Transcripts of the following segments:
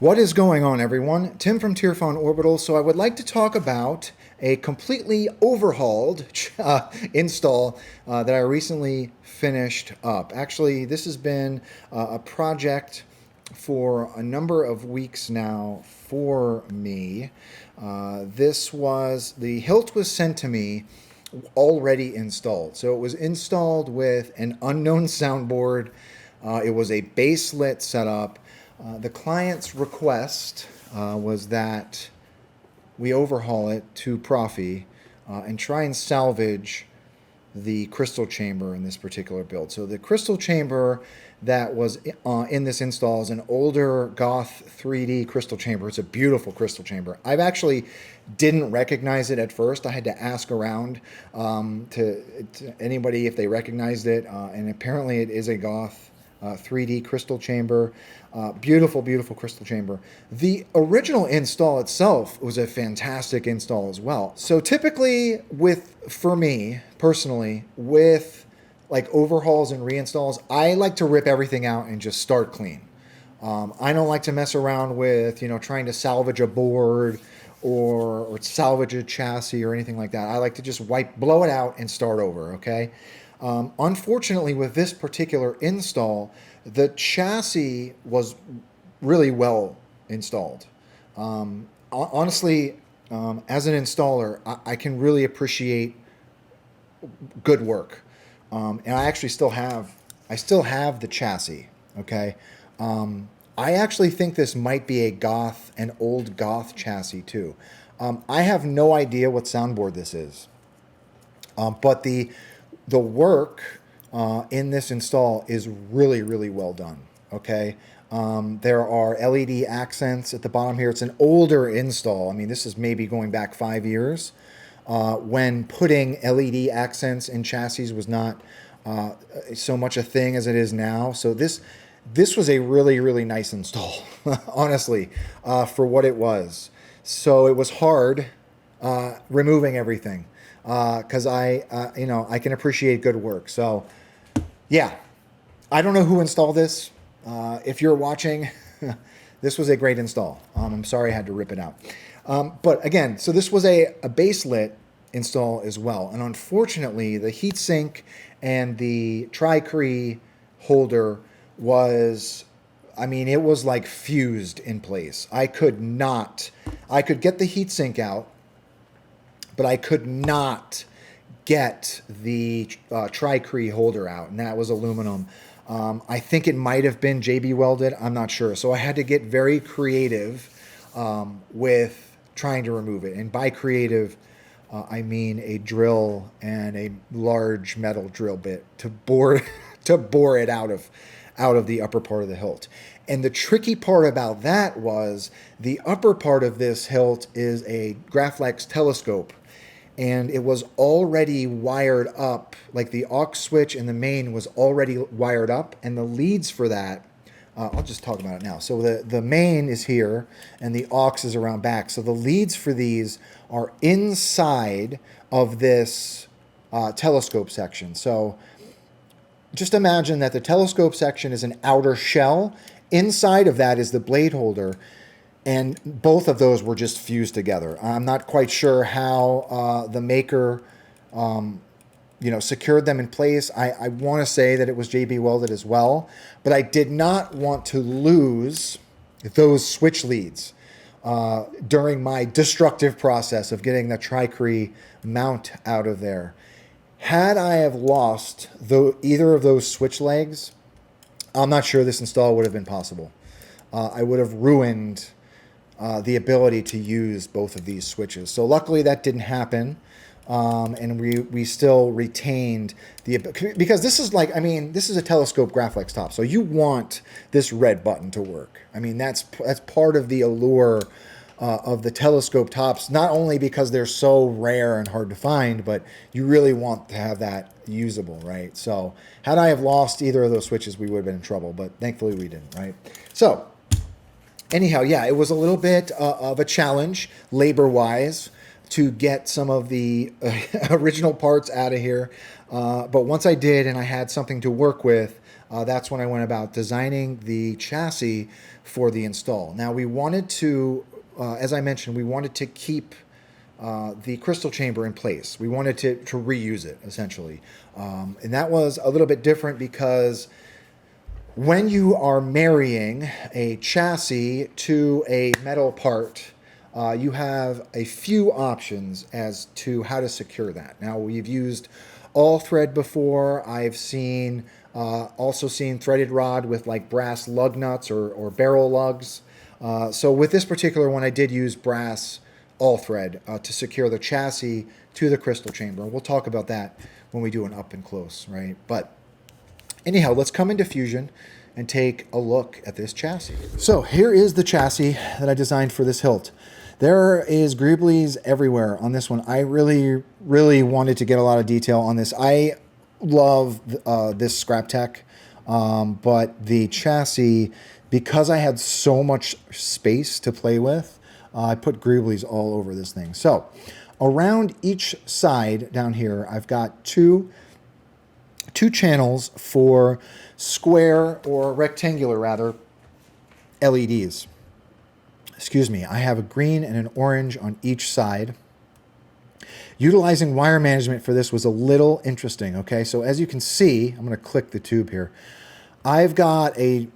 What is going on, everyone? Tim from Tearphone Orbital. So I would like to talk about a completely overhauled install that I recently finished up. Actually, this has been a project for a number of weeks now for me. The hilt was sent to me already installed. So it was installed with an unknown soundboard. It was a baselit setup. The client's request was that we overhaul it to Proffie and try and salvage the crystal chamber in this particular build. So the crystal chamber that was in this install is an older Goth 3D crystal chamber. It's a beautiful crystal chamber. I've actually didn't recognize it at first. I had to ask around to anybody if they recognized it, and apparently it is a Goth 3D crystal chamber. Beautiful, beautiful crystal chamber. The original install itself was a fantastic install as well. So typically for me personally, with like overhauls and reinstalls, I like to rip everything out and just start clean. I don't like to mess around with, trying to salvage a board or salvage a chassis or anything like that. I like to just blow it out and start over, okay? Unfortunately, with this particular install, the chassis was really well installed. Honestly, as an installer, I can really appreciate good work. And I actually still have the chassis, okay? I actually think this might be an old Goth chassis too. I have no idea what soundboard this is, but the work in this install is really, really well done, okay? There are LED accents at the bottom here. It's an older install. I mean, this is maybe going back 5 years when putting LED accents in chassis was not so much a thing as it is now. So this was a really, really nice install, honestly, for what it was. So it was hard removing everything. Because I can appreciate good work. So, yeah, I don't know who installed this. If you're watching, this was a great install. I'm sorry I had to rip it out. But again, so this was a baselit install as well. And unfortunately, the heatsink and the tri-cree holder was, it was like fused in place. I could get the heatsink out, but I could not get the tri-cree holder out, and that was aluminum. I think it might have been JB Welded. I'm not sure. So I had to get very creative with trying to remove it. And by creative, I mean a drill and a large metal drill bit to bore it out of the upper part of the hilt. And the tricky part about that was the upper part of this hilt is a Graflex telescope. And it was already wired up, like the aux switch and the main was already wired up, and the leads for that, I'll just talk about it now. So the main is here, and the aux is around back. So the leads for these are inside of this telescope section. So just imagine that the telescope section is an outer shell. Inside of that is the blade holder. And both of those were just fused together. I'm not quite sure how the maker, secured them in place. I want to say that it was JB Welded as well, but I did not want to lose those switch leads during my destructive process of getting the tri-cree mount out of there. Had I have lost either of those switch legs, I'm not sure this install would have been possible. I would have ruined the ability to use both of these switches. So luckily that didn't happen, and we still retained because this is this is a telescope Graflex top, so you want this red button to work. That's part of the allure of the telescope tops, not only because they're so rare and hard to find, but you really want to have that usable, right? So had I have lost either of those switches, we would have been in trouble, but thankfully we didn't, right? So anyhow, yeah, it was a little bit of a challenge labor-wise to get some of the original parts out of here. But once I did and I had something to work with, that's when I went about designing the chassis for the install. Now we wanted to, as I mentioned, we wanted to keep the crystal chamber in place. We wanted to reuse it, essentially. And that was a little bit different because when you are marrying a chassis to a metal part, you have a few options as to how to secure that. Now, we've used all thread before. I've seen also seen threaded rod with like brass lug nuts or barrel lugs. So with this particular one, I did use brass all thread to secure the chassis to the crystal chamber. We'll talk about that when we do an up and close, right? But anyhow, let's come into Fusion and take a look at this chassis. So here is the chassis that I designed for this hilt. There is greeblies everywhere on this one. I really, really wanted to get a lot of detail on this. I love this Scraptech, but the chassis, because I had so much space to play with, I put greeblies all over this thing. So around each side down here, I've got two channels for square or rectangular rather LEDs. Excuse me, I have a green and an orange on each side. Utilizing wire management for this was a little interesting, okay? So as you can see, I'm gonna click the tube here. I've got a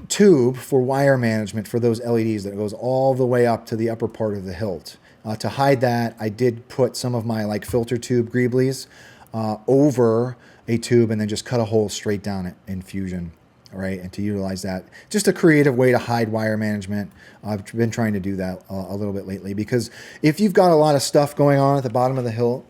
tube for wire management for those LEDs that goes all the way up to the upper part of the hilt. To hide that, I did put some of my like filter tube greeblies over a tube and then just cut a hole straight down it in Fusion, all right? And to utilize that, just a creative way to hide wire management. I've been trying to do that a little bit lately because if you've got a lot of stuff going on at the bottom of the hilt,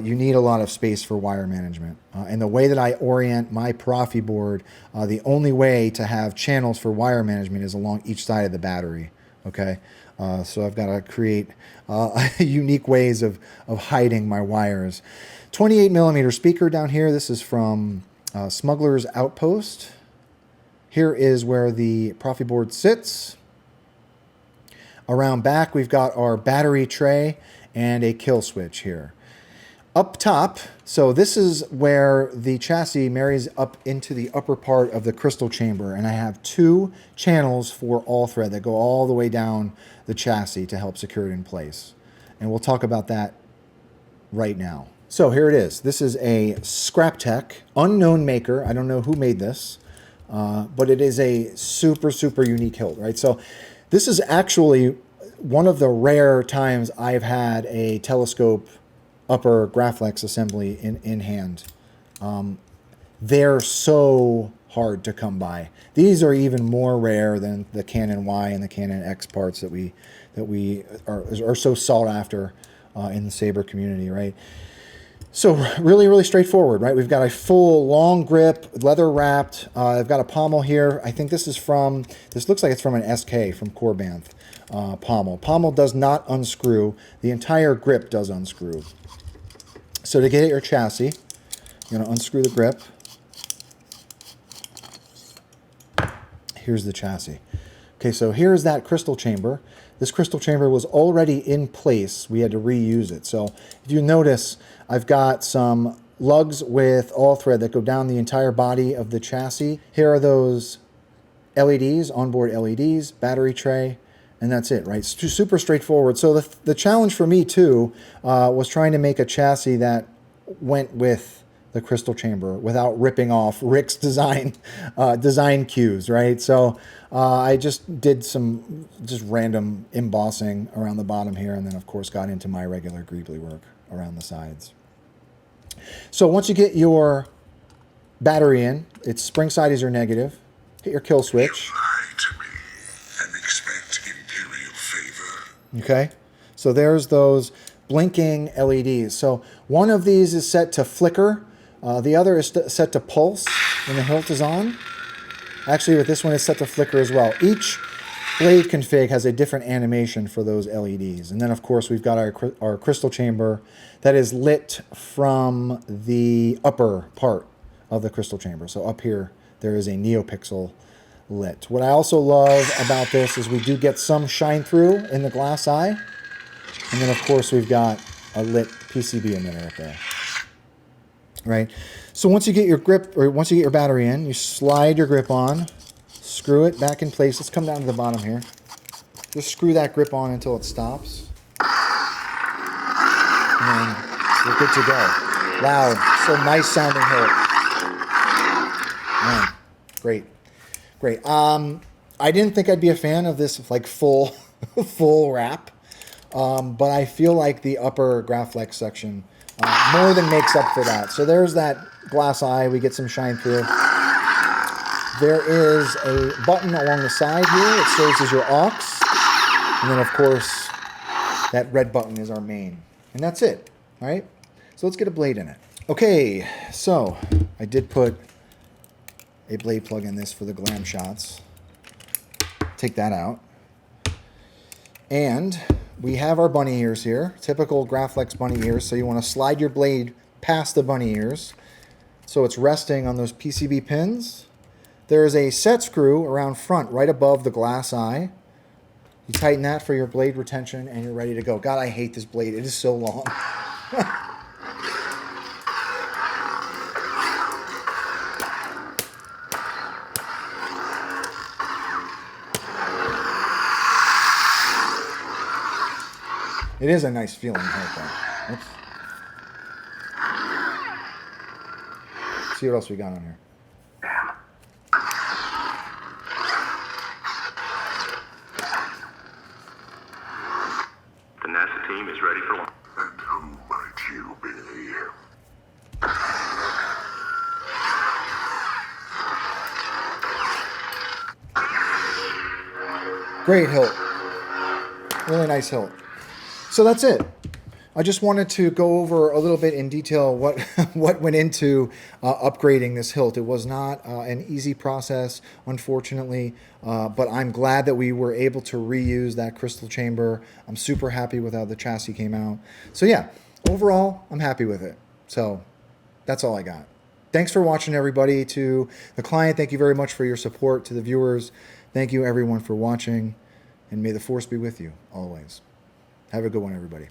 you need a lot of space for wire management. And the way that I orient my Proffie board, the only way to have channels for wire management is along each side of the battery, okay? So I've got to create unique ways of hiding my wires. 28 millimeter speaker down here. This is from Smuggler's Outpost. Here is where the Proffie board sits. Around back, we've got our battery tray and a kill switch here. Up top, so this is where the chassis marries up into the upper part of the crystal chamber, and I have two channels for all thread that go all the way down the chassis to help secure it in place. And we'll talk about that right now. So here it is. This is a Scraptech, unknown maker. I don't know who made this, but it is a super, super unique hilt, right? So this is actually one of the rare times I've had a telescope upper Graflex assembly in hand. They're so hard to come by. These are even more rare than the Canon Y and the Canon X parts that we are so sought after in the saber community, right? So really, really straightforward, right? We've got a full long grip, leather wrapped. I've got a pommel here. I think this looks like it's from an SK from Corbanth pommel. Pommel does not unscrew. The entire grip does unscrew. So to get at your chassis, you're going to unscrew the grip. Here's the chassis. Okay, so here's that crystal chamber. This crystal chamber was already in place. We had to reuse it. So if you notice, I've got some lugs with all thread that go down the entire body of the chassis. Here are those LEDs, onboard LEDs, battery tray, and that's it, right? It's super straightforward. So the challenge for me too was trying to make a chassis that went with the crystal chamber without ripping off Rick's design cues, right? So I just did some random embossing around the bottom here, and then of course got into my regular greebly work around the sides. So once you get your battery in, its spring side is your negative. Hit your kill switch. Okay, so there's those blinking LEDs. So one of these is set to flicker. The other is set to pulse when the hilt is on. Actually, with this one, it's set to flicker as well. Each blade config has a different animation for those LEDs. And then, of course, we've got our crystal chamber that is lit from the upper part of the crystal chamber. So up here, there is a NeoPixel lit. What I also love about this is we do get some shine through in the glass eye. And then, of course, we've got a lit PCB emitter up there. right? So once you get your grip, or once you get your battery in, you slide your grip on, screw it back in place. Let's come down to the bottom here. Just screw that grip on until it stops. And then we're good to go. Loud, so nice sounding hilt. Man, great, great. I didn't think I'd be a fan of this like full, full wrap, but I feel like the upper Graflex section more than makes up for that. So there's that glass eye. We get some shine through. There is a button along the side here. It serves as your aux. And then, of course, that red button is our main. And that's it, right? So let's get a blade in it. Okay, so I did put a blade plug in this for the glam shots. Take that out. And we have our bunny ears here, typical Graflex bunny ears. So you want to slide your blade past the bunny ears so it's resting on those PCB pins. There is a set screw around front right above the glass eye. You tighten that for your blade retention and you're ready to go. God, I hate this blade. It is so long. It is a nice feeling haircut. Oops. Let's see what else we got on here. The NASA team is ready for launch. And who might you be? Great hilt. Really nice hilt. So that's it. I just wanted to go over a little bit in detail what what went into upgrading this hilt. It was not an easy process, unfortunately, but I'm glad that we were able to reuse that crystal chamber. I'm super happy with how the chassis came out. So yeah, overall, I'm happy with it. So that's all I got. Thanks for watching, everybody. To the client, thank you very much for your support. To the viewers, thank you everyone for watching, and may the force be with you always. Have a good one, everybody.